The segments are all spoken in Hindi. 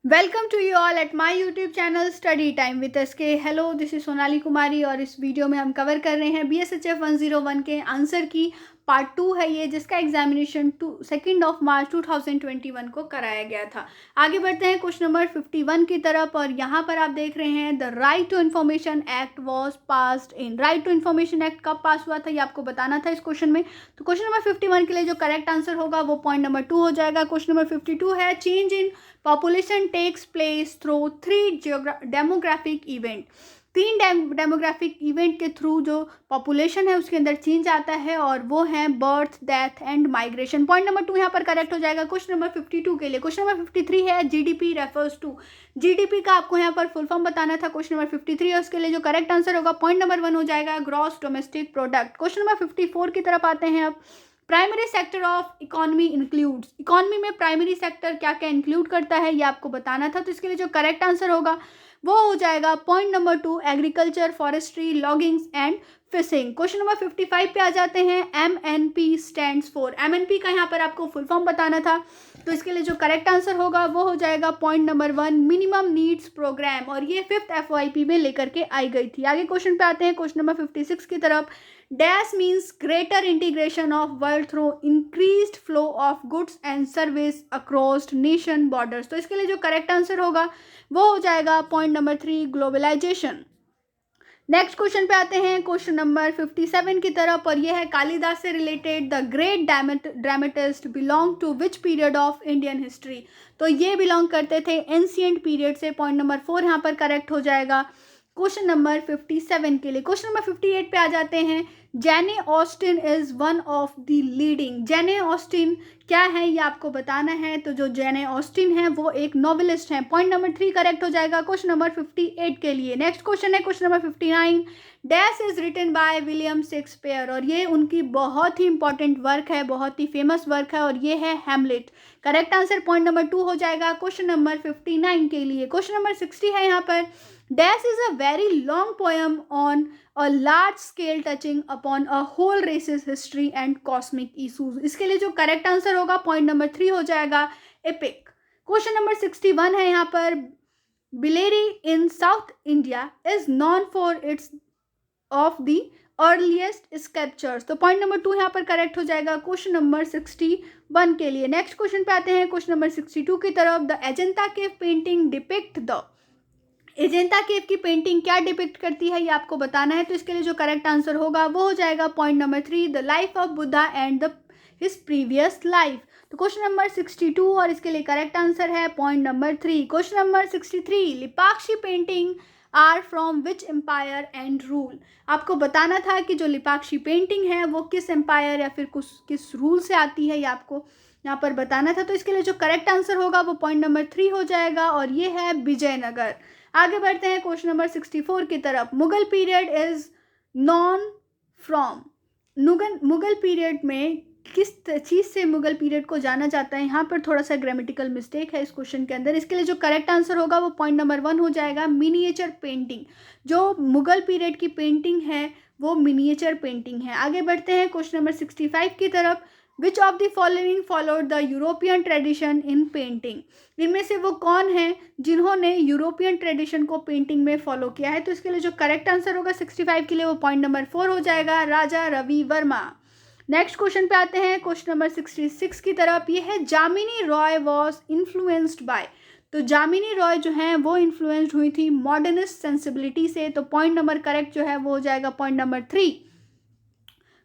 Welcome to you all at my YouTube channel study time with SK. Hello, this is Sonali Kumari और इस वीडियो में हम कवर कर रहे हैं BSHF 101 के आंसर की पार्ट 2 है ये, जिसका एग्जामिनेशन 2 मार्च 2021 को कराया गया था। आगे बढ़ते हैं क्वेश्चन नंबर 51 की तरफ और यहाँ पर आप देख रहे हैं the Right to Information Act was passed in. Right to Information Act कब पास हुआ था ये आपको बताना था इस क्वेश्चन में। तो क्वेश्चन नंबर 51 के लिए जो करेक्ट आंसर होगा वो पॉइंट नंबर 2 हो जाएगा। क्वेश्चन नंबर 52 है change in population takes place through 3 demographic event. 3 demographic event के थ्रू जो पॉपुलेशन है उसके अंदर चेंज आता है और वो है birth, death and migration. Point number 2 यहाँ पर करेक्ट हो जाएगा। क्वेश्चन नंबर 52 के लिए क्वेश्चन नंबर 53 है जीडीपी रेफर्स टू। जीडीपी का आपको यहाँ पर फुल फॉर्म बताना था। क्वेश्चन नंबर 53 है, उसके लिए जो करेक्ट आंसर होगा पॉइंट नंबर 1 हो जाएगा gross domestic product. Question number 54 की तरफ आते हैं अब। Primary sector of economy includes. Economy में प्राइमरी सेक्टर क्या क्या इंक्लूड करता है ये आपको बताना था। तो इसके लिए जो करेक्ट आंसर होगा वो हो जाएगा point number 2 agriculture, forestry, loggings and fishing. Question number 55 पे आ जाते हैं। MNP stands for. MNP का यहाँ पर आपको फुल फॉर्म बताना था। तो इसके लिए जो करेक्ट आंसर होगा वो हो जाएगा point number 1 minimum needs programme, और ये 5th FYP में लेकर के आई गई थी। आगे क्वेश्चन पे आते हैं क्वेश्चन नंबर 56 की तरफ। Dash means greater integration of world through increased flow of goods and service across nation borders. तो इसके लिए जो करेक्ट आंसर होगा वो हो जाएगा point number 3 globalisation. Next question पे आते हैं क्वेश्चन नंबर 57 की तरफ और ये है कालिदास से related. The great dramatist belong to which period of Indian history. तो ये बिलोंग करते थे एंशिएंट पीरियड से। पॉइंट नंबर 4 यहाँ पर करेक्ट हो जाएगा क्वेश्चन नंबर 57 के लिए। क्वेश्चन नंबर 58 पे आ जाते हैं। जेने Austin is one of the leading. जेने ऑस्टिन क्या है ये आपको बताना है। तो जो जेने ऑस्टिन है वो एक नॉवेलिस्ट हैं। पॉइंट नंबर 3 करेक्ट हो जाएगा क्वेश्चन नंबर 58 के लिए। नेक्स्ट क्वेश्चन है question number 59। Dash is written by William Shakespeare, और ये उनकी बहुत ही इंपॉर्टेंट वर्क है, बहुत ही फेमस वर्क है, और ये है Hamlet. Correct answer point number 2 हो जाएगा क्वेश्चन नंबर 59 के लिए। क्वेश्चन नंबर 60 है यहाँ पर। Dash is a very long poem on a large scale touching upon a whole race's history and cosmic issues। इसके लिए जो करेक्ट आंसर होगा पॉइंट नंबर 3 हो जाएगा एपिक। क्वेश्चन नंबर 61 है यहाँ पर। Biliary in south India is non for its of the earliest sculptures. तो पॉइंट नंबर 2 यहाँ पर करेक्ट हो जाएगा क्वेश्चन नंबर 61 के लिए। नेक्स्ट क्वेश्चन पे आते हैं क्वेश्चन नंबर 62 की तरफ। The Ajanta cave painting depict the. Ajanta cave की पेंटिंग क्या डिपिक्ट करती है ये आपको बताना है। तो इसके लिए जो करेक्ट आंसर होगा वो हो जाएगा point number 3 the life of Buddha and the his previous life. तो क्वेश्चन नंबर 62 और इसके लिए करेक्ट आंसर है point number 3। Question number 63 Lepakshi painting are from which empire and rule. आपको बताना था कि जो लिपाक्षी पेंटिंग है वो किस एम्पायर या फिर किस रूल से आती है ये आपको यहाँ पर बताना था। तो इसके लिए जो करेक्ट आंसर होगा वो पॉइंट नंबर 3 हो जाएगा और ये है विजयनगर। आगे बढ़ते हैं क्वेश्चन नंबर 64 की तरफ। Mughal period is non from. Mughal period में किस चीज़ से मुगल पीरियड को जाना जाता है। यहाँ पर थोड़ा सा ग्रामेटिकल मिस्टेक है इस क्वेश्चन के अंदर। इसके लिए जो करेक्ट आंसर होगा वो पॉइंट नंबर 1 हो जाएगा मिनिएचर पेंटिंग। जो मुगल पीरियड की पेंटिंग है वो मिनिएचर पेंटिंग है। आगे बढ़ते हैं क्वेश्चन नंबर 65 की तरफ। विच of the following followed the European tradition in painting. इनमें से वो कौन है जिन्होंने यूरोपियन ट्रेडिशन को पेंटिंग में फॉलो किया है। तो इसके लिए जो करेक्ट आंसर होगा 65 के लिए वो पॉइंट नंबर 4 हो जाएगा राजा रवि वर्मा। नेक्स्ट क्वेश्चन पे आते हैं क्वेश्चन नंबर 66 की तरफ। ये है जामिनी रॉय वॉज इन्फ्लुएंस्ड बाय। तो जामिनी रॉय जो है वो इन्फ्लुएंस्ड हुई थी मॉडर्निस्ट सेंसिबिलिटी से। तो पॉइंट नंबर करेक्ट जो है वो हो जाएगा पॉइंट नंबर 3।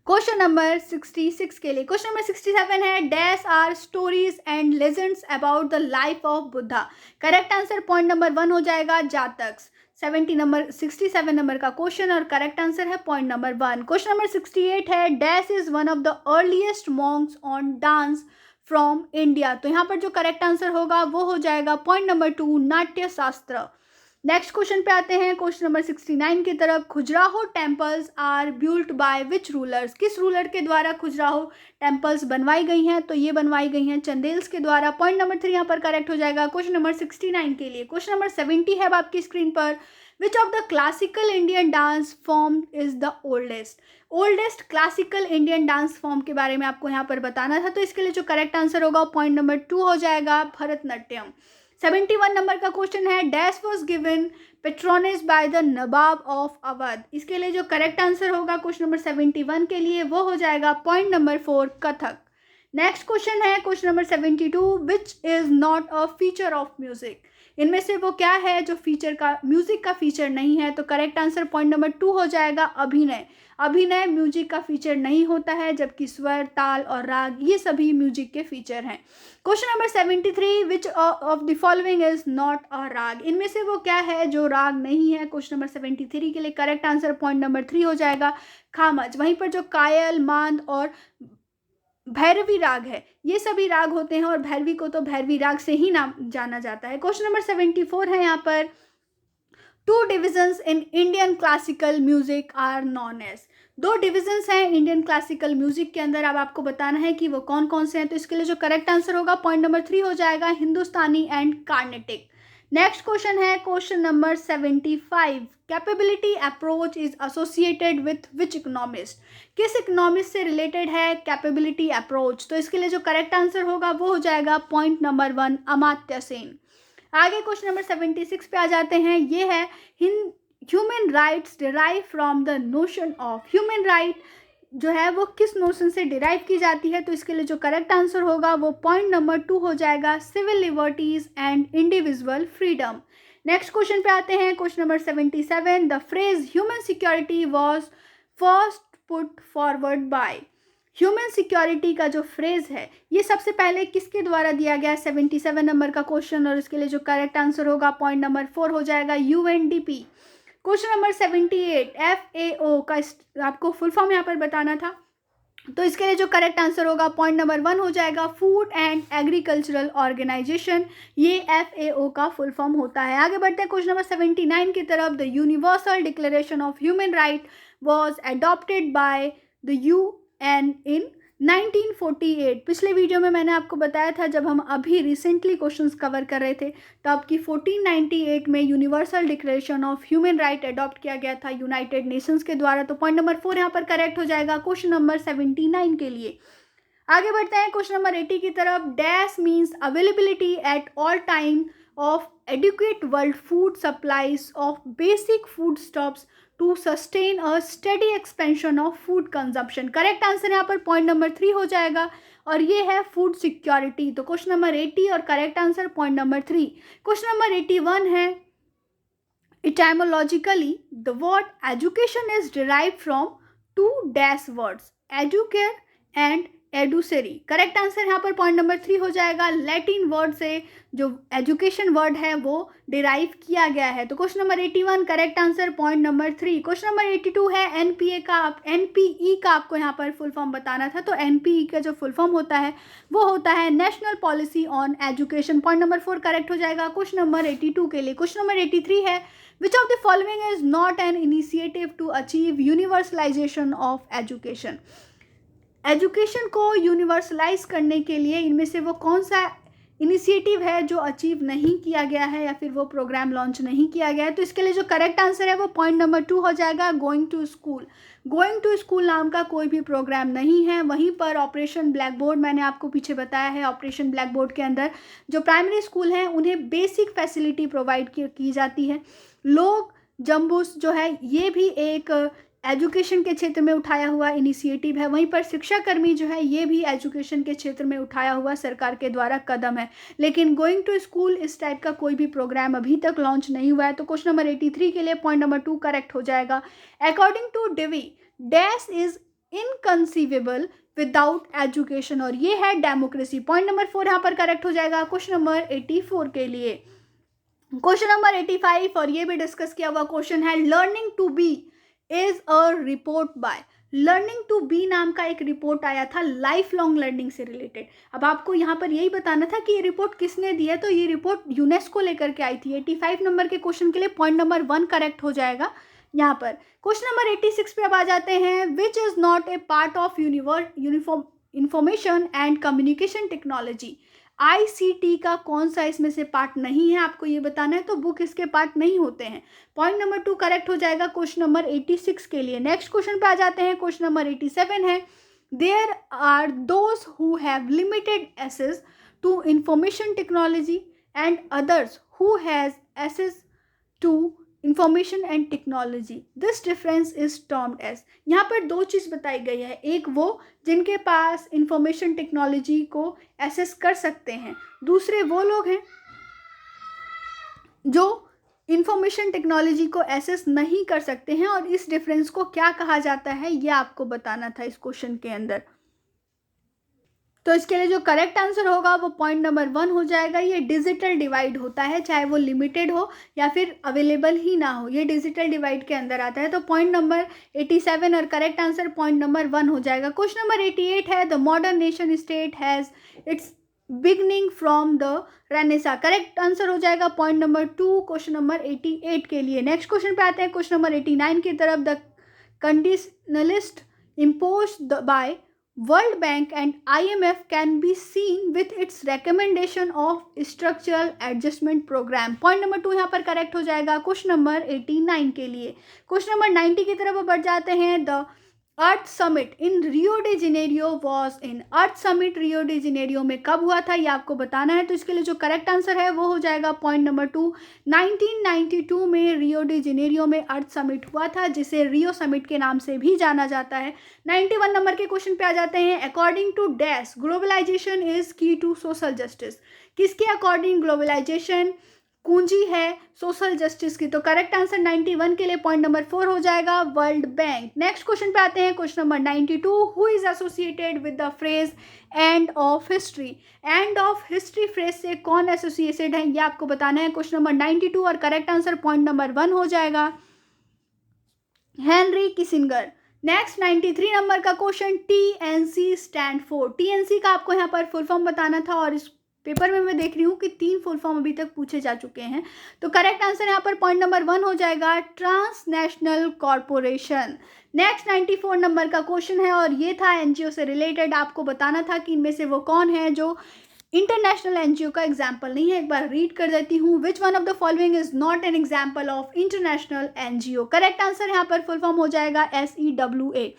क्वेश्चन नंबर 66 के लिए क्वेश्चन नंबर 67 है। Dash are stories and legends about the life of Buddha. Correct answer point number 1 हो जाएगा जातक्स। 67 नंबर का क्वेश्चन और करेक्ट आंसर है पॉइंट नंबर 1। क्वेश्चन नंबर 68 है। Dash is one of the earliest monks on dance from India. तो यहाँ पर जो करेक्ट आंसर होगा वो हो जाएगा पॉइंट नंबर 2 नाट्य शास्त्र। नेक्स्ट क्वेश्चन पे आते हैं क्वेश्चन नंबर 69 की तरफ। Khajuraho temples are built by which rulers. किस रूलर के द्वारा खजुराहो टेम्पल्स बनवाई गई हैं। तो ये बनवाई गई हैं चंदेल्स के द्वारा। पॉइंट नंबर 3 यहाँ पर करेक्ट हो जाएगा क्वेश्चन नंबर 69 के लिए। क्वेश्चन नंबर 70 है आपकी स्क्रीन पर। विच of the classical Indian dance form is the oldest classical Indian dance form के बारे में आपको यहाँ पर बताना था। तो इसके लिए जो करेक्ट आंसर होगा पॉइंट नंबर 2 हो जाएगा भरतनाट्यम। 71 नंबर का क्वेश्चन है, dash was given patronage by the nawab of Awadh. इसके लिए जो करेक्ट आंसर होगा क्वेश्चन नंबर 71 के लिए वो हो जाएगा point number 4 Kathak. Next question है question number 72, which is not a feature of music. इनमें से वो क्या है जो फीचर का म्यूजिक का फीचर नहीं है। तो करेक्ट आंसर पॉइंट नंबर 2 हो जाएगा अभिनय। अभिनय म्यूजिक का फीचर नहीं होता है, जबकि स्वर, ताल और राग ये सभी म्यूजिक के फीचर हैं। Question number 73, which of the following is not अ राग। इनमें से वो क्या है जो राग नहीं है। क्वेश्चन नंबर 73 के लिए करेक्ट आंसर पॉइंट नंबर 3 हो जाएगा खामज। वहीं पर जो कायल, मांद और भैरवी राग है ये सभी राग होते हैं, और भैरवी को तो भैरवी राग से ही नाम जाना जाता है। क्वेश्चन नंबर 74 है यहाँ पर, two divisions in Indian classical music are known as. दो डिविजन्स हैं इंडियन क्लासिकल म्यूजिक के अंदर, अब आपको बताना है कि वो कौन कौन से हैं। तो इसके लिए जो करेक्ट आंसर होगा पॉइंट नंबर 3 हो जाएगा हिंदुस्तानी एंड कार्नेटिक। नेक्स्ट क्वेश्चन है question number 75, capability approach is associated with which economist. किस इकोनॉमिस्ट से रिलेटेड है कैपेबिलिटी अप्रोच। तो इसके लिए जो करेक्ट आंसर होगा वो हो जाएगा पॉइंट नंबर 1 अमात्य सेन। आगे क्वेश्चन नंबर 76 पे आ जाते हैं, ये है human rights derive from the notion of. Human right जो है वो किस नोशन से डिराइव की जाती है। तो इसके लिए जो करेक्ट आंसर होगा वो पॉइंट नंबर 2 हो जाएगा civil liberties and individual freedom. Next question पे आते हैं question number 77, the phrase human security was first put forward by. Human security का जो फ्रेज है ये सबसे पहले किसके द्वारा दिया गया। 77 नंबर का क्वेश्चन, और इसके लिए जो करेक्ट आंसर होगा पॉइंट नंबर 4 हो जाएगा यूएनडीपी। क्वेश्चन नंबर 78, FAO का आपको फुल फॉर्म यहाँ पर बताना था। तो इसके लिए जो करेक्ट आंसर होगा पॉइंट नंबर 1 हो जाएगा फूड एंड एग्रीकल्चरल ऑर्गेनाइजेशन। ये FAO का फुल फॉर्म होता है। आगे बढ़ते हैं क्वेश्चन नंबर 79 की तरफ, the universal declaration of human right was adopted by the UN इन 1948। पिछले वीडियो में मैंने आपको बताया था जब हम अभी रिसेंटली क्वेश्चंस कवर कर रहे थे तो आपकी 1498 में universal declaration of human right adopt किया गया था यूनाइटेड नेशंस के द्वारा। तो पॉइंट नंबर 4 यहाँ पर करेक्ट हो जाएगा क्वेश्चन नंबर 79 के लिए। आगे बढ़ते हैं क्वेश्चन नंबर 80 की तरफ, dash means availability at all time of adequate world food supplies of basic food stuffs to sustain a steady expansion of food consumption. Correct answer यहाँ पर पॉइंट नंबर 3 हो जाएगा, और ये है फूड सिक्योरिटी। तो क्वेश्चन नंबर 80 और correct answer point number 3। Question number 81 है, etymologically the word education is derived from two dash words, educare and एडुसरी। करेक्ट आंसर यहाँ पर पॉइंट नंबर 3 हो जाएगा, लैटिन वर्ड से जो एजुकेशन वर्ड है वो डिराइव किया गया है। तो question number 81 correct answer point number 3। Question number 82 है NPE का आपको यहाँ पर फुल फॉर्म बताना था। तो NPE का जो फुल फॉर्म होता है वो होता है national policy on education. Point number 4 correct हो जाएगा क्वेश्चन नंबर 82 के लिए। क्वेश्चन नंबर 83 है, which of the following is not an initiative to achieve universalization of education. Education को यूनिवर्सलाइज करने के लिए इनमें से वो कौन सा इनिशिएटिव है जो अचीव नहीं किया गया है या फिर वो प्रोग्राम लॉन्च नहीं किया गया है। तो इसके लिए जो करेक्ट आंसर है वो पॉइंट नंबर 2 हो जाएगा, going to school. Going to school नाम का कोई भी प्रोग्राम नहीं है। वहीं पर ऑपरेशन ब्लैक बोर्ड मैंने आपको पीछे बताया है, ऑपरेशन ब्लैक बोर्ड के अंदर जो प्राइमरी स्कूल हैं उन्हें बेसिक फैसिलिटी प्रोवाइड की जाती है। लोग जम्बूस जो है ये भी एक एजुकेशन के क्षेत्र में उठाया हुआ इनिशिएटिव है। वहीं पर शिक्षा कर्मी जो है ये भी एजुकेशन के क्षेत्र में उठाया हुआ सरकार के द्वारा कदम है। लेकिन गोइंग टू स्कूल इस टाइप का कोई भी प्रोग्राम अभी तक लॉन्च नहीं हुआ है। तो क्वेश्चन नंबर 83 के लिए पॉइंट नंबर 2 करेक्ट हो जाएगा। According to Dewey, dash is inconceivable without education, और ये है डेमोक्रेसी। पॉइंट नंबर 4 यहाँ पर करेक्ट हो जाएगा क्वेश्चन नंबर 84 के लिए। क्वेश्चन नंबर 85 और ये भी डिस्कस किया हुआ क्वेश्चन है, learning to be is a report by. Learning to be नाम का एक रिपोर्ट आया था लाइफ लॉन्ग लर्निंग से रिलेटेड। अब आपको यहाँ पर यही बताना था कि ये रिपोर्ट किसने दी है। तो ये रिपोर्ट यूनेस्को लेकर के आई थी। 85 नंबर के क्वेश्चन के लिए पॉइंट नंबर 1 करेक्ट हो जाएगा यहाँ पर। क्वेश्चन नंबर 86 पे अब आ जाते हैं, विच is not a part of uniform information and communication technology. ICT का कौन सा इसमें से पार्ट नहीं है आपको ये बताना है। तो बुक इसके पार्ट नहीं होते हैं। पॉइंट नंबर 2 करेक्ट हो जाएगा क्वेश्चन नंबर 86 के लिए। नेक्स्ट क्वेश्चन पे आ जाते हैं, क्वेश्चन नंबर 87 है, there are those who have limited access to information technology and others who has access to information and technology. This difference is termed as. यहाँ पर दो चीज़ बताई गई है. एक वो जिनके पास इंफॉर्मेशन टेक्नोलॉजी को एसेस कर सकते हैं, दूसरे वो लोग हैं जो इंफॉर्मेशन टेक्नोलॉजी को एसेस नहीं कर सकते हैं. और इस डिफरेंस को क्या कहा जाता है ये आपको बताना था इस क्वेश्चन के अंदर. तो इसके लिए जो करेक्ट आंसर होगा वो पॉइंट नंबर 1 हो जाएगा. ये डिजिटल डिवाइड होता है, चाहे वो लिमिटेड हो या फिर अवेलेबल ही ना हो, ये डिजिटल डिवाइड के अंदर आता है. तो पॉइंट नंबर 87 और करेक्ट आंसर पॉइंट नंबर 1 हो जाएगा. क्वेश्चन नंबर 88 है the modern nation state has its beginning from the Renaissance. Correct answer हो जाएगा पॉइंट नंबर 2 क्वेश्चन नंबर 88 के लिए. नेक्स्ट क्वेश्चन पे आते हैं क्वेश्चन नंबर 89 की तरफ. The conditionalities imposed by World Bank and IMF can be seen with its recommendation of structural adjustment program. Point number 2 यहाँ पर करेक्ट हो जाएगा क्वेश्चन नंबर 89 के लिए. क्वेश्चन नंबर 90 की तरफ बढ़ जाते हैं. The earth summit in Rio de Janeiro was in. Earth summit Rio de Janeiro में कब हुआ था ये आपको बताना है. तो इसके लिए जो करेक्ट आंसर है वो हो जाएगा पॉइंट नंबर 2. 1992 में रियो डे जेनेरियो में अर्थ समिट हुआ था, जिसे रियो समिट के नाम से भी जाना जाता है. 91 नंबर के क्वेश्चन पे आ जाते हैं. According to dash globalization is key to social justice. किसके अकॉर्डिंग ग्लोबलाइजेशन कुंजी है सोशल जस्टिस की. तो करेक्ट आंसर 91 के लिए पॉइंट नंबर 4 हो जाएगा वर्ल्ड बैंक. नेक्स्ट क्वेश्चन पे आते हैं question number 92. Who is associated with the phrase end of history. End of history phrase से कौन एसोसिएटेड है ये आपको बताना है. क्वेश्चन नंबर 92 और करेक्ट आंसर पॉइंट नंबर 1 हो जाएगा हेनरी किसिंगर. नेक्स्ट 93 नंबर का question. TNC stand for. TNC का आपको यहाँ पर फुल फॉर्म बताना था और इस पेपर में मैं देख रही हूँ कि 3 फुल फॉर्म अभी तक पूछे जा चुके हैं. तो करेक्ट आंसर यहाँ पर पॉइंट नंबर 1 हो जाएगा ट्रांसनेशनल कॉरपोरेशन. नेक्स्ट 94 नंबर का क्वेश्चन है और ये था एनजीओ से रिलेटेड. आपको बताना था कि इनमें से वो कौन है जो इंटरनेशनल एनजीओ का एग्जाम्पल नहीं है. एक बार रीड कर देती हूँ. Which one of the following is not an example of international NGO. Correct answer यहाँ पर फुल फॉर्म हो जाएगा SEWA.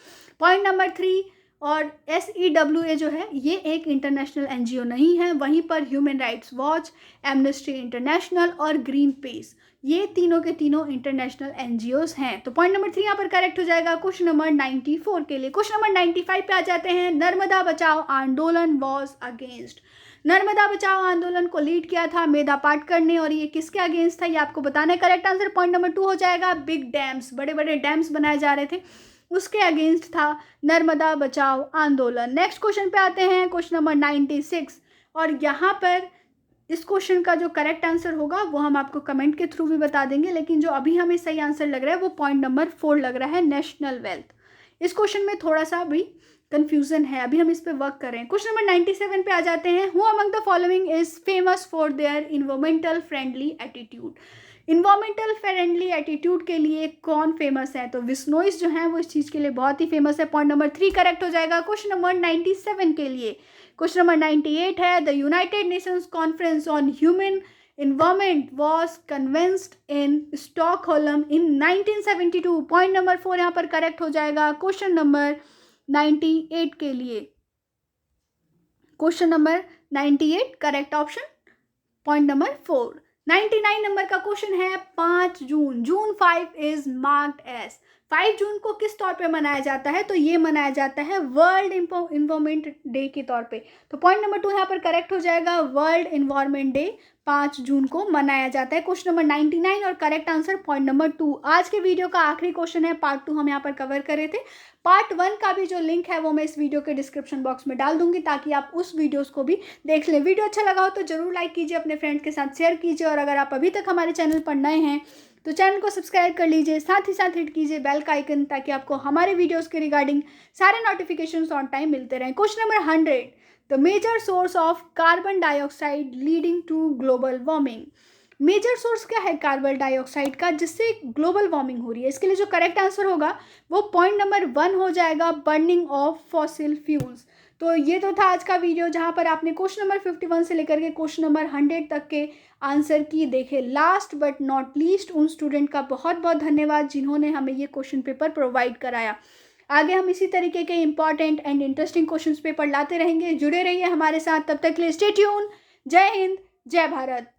पॉइंट नंबर 3 और SEWA जो है ये एक इंटरनेशनल एनजीओ नहीं है. वहीं पर human rights watch, amnesty international और ग्रीन पीस ये तीनों के तीनों इंटरनेशनल एनजीओज हैं. तो पॉइंट नंबर 3 यहाँ पर करेक्ट हो जाएगा क्वेश्चन नंबर 94 के लिए. क्वेश्चन नंबर 95 पे आ जाते हैं. नर्मदा बचाओ आंदोलन वॉज अगेंस्ट. नर्मदा बचाओ आंदोलन को लीड किया था मेधा पाटकर ने और ये किसके अगेंस्ट था ये आपको बताना है. करेक्ट आंसर पॉइंट नंबर 2 हो जाएगा बिग डैम्स. बड़े बड़े डैम्स बनाए जा रहे थे उसके अगेंस्ट था नर्मदा बचाओ आंदोलन. नेक्स्ट क्वेश्चन पे आते हैं क्वेश्चन नंबर 96 और यहाँ पर इस क्वेश्चन का जो करेक्ट आंसर होगा वो हम आपको कमेंट के थ्रू भी बता देंगे, लेकिन जो अभी हमें सही आंसर लग रहा है वो पॉइंट नंबर 4 लग रहा है नेशनल वेल्थ. इस क्वेश्चन में थोड़ा सा भी कंफ्यूजन है, अभी हम इस पे वर्क कर रहे हैं. क्वेश्चन नंबर 97 पे आ जाते हैं. Who among the following is famous for their environmental friendly attitude. Environmental friendly attitude के लिए कौन फेमस है. तो विस्नोइस जो है वो इस चीज़ के लिए बहुत ही फेमस है. पॉइंट नंबर 3 करेक्ट हो जाएगा क्वेश्चन नंबर 97 के लिए. क्वेश्चन नंबर 98 है the United Nations conference on human environment was convened in Stockholm in 1972. Point number 4 यहाँ पर करेक्ट हो जाएगा क्वेश्चन नंबर 98 के लिए. Question number 98 correct option point number 4. 99 number का क्वेश्चन है 5 जून. जून 5 इज मार्क्ड एज. 5 जून को किस तौर पे मनाया जाता है. तो ये मनाया जाता है वर्ल्ड इन्वायरमेंट डे के तौर पे. तो पॉइंट नंबर 2 यहाँ पर करेक्ट हो जाएगा. वर्ल्ड इन्वायरमेंट डे 5 जून को मनाया जाता है. क्वेश्चन नंबर 99 और करेक्ट आंसर पॉइंट नंबर 2. आज के वीडियो का आखिरी क्वेश्चन है. पार्ट 2 हम यहाँ पर कवर कर रहे थे. पार्ट 1 का भी जो लिंक है वो मैं इस वीडियो के डिस्क्रिप्शन बॉक्स में डाल दूंगी ताकि आप उस वीडियोस को भी देख लें. वीडियो अच्छा लगा हो तो जरूर लाइक कीजिए, अपने फ्रेंड्स के साथ शेयर कीजिए और अगर आप अभी तक हमारे चैनल पर नए हैं तो चैनल को सब्सक्राइब कर लीजिए. साथ ही साथ हिट कीजिए बेल का आइकन ताकि आपको हमारे वीडियोस के रिगार्डिंग सारे नोटिफिकेशंस ऑन टाइम मिलते रहें. Question number 100 the major source of carbon dioxide leading to global warming. Major source क्या है कार्बन डाइऑक्साइड का जिससे ग्लोबल वार्मिंग हो रही है. इसके लिए जो करेक्ट आंसर होगा वो पॉइंट नंबर 1 हो जाएगा बर्निंग ऑफ फॉसिल फ्यूल्स. तो ये तो था आज का वीडियो जहाँ पर आपने क्वेश्चन नंबर 51 से लेकर के क्वेश्चन नंबर 100 तक के आंसर की देखे. लास्ट बट नॉट लीस्ट उन स्टूडेंट का बहुत बहुत धन्यवाद जिन्होंने हमें ये क्वेश्चन पेपर प्रोवाइड कराया. आगे हम इसी तरीके के important and interesting question paper लाते रहेंगे. जुड़े रहिए हमारे साथ. तब तक के लिए स्टे ट्यून. जय हिंद, जय भारत.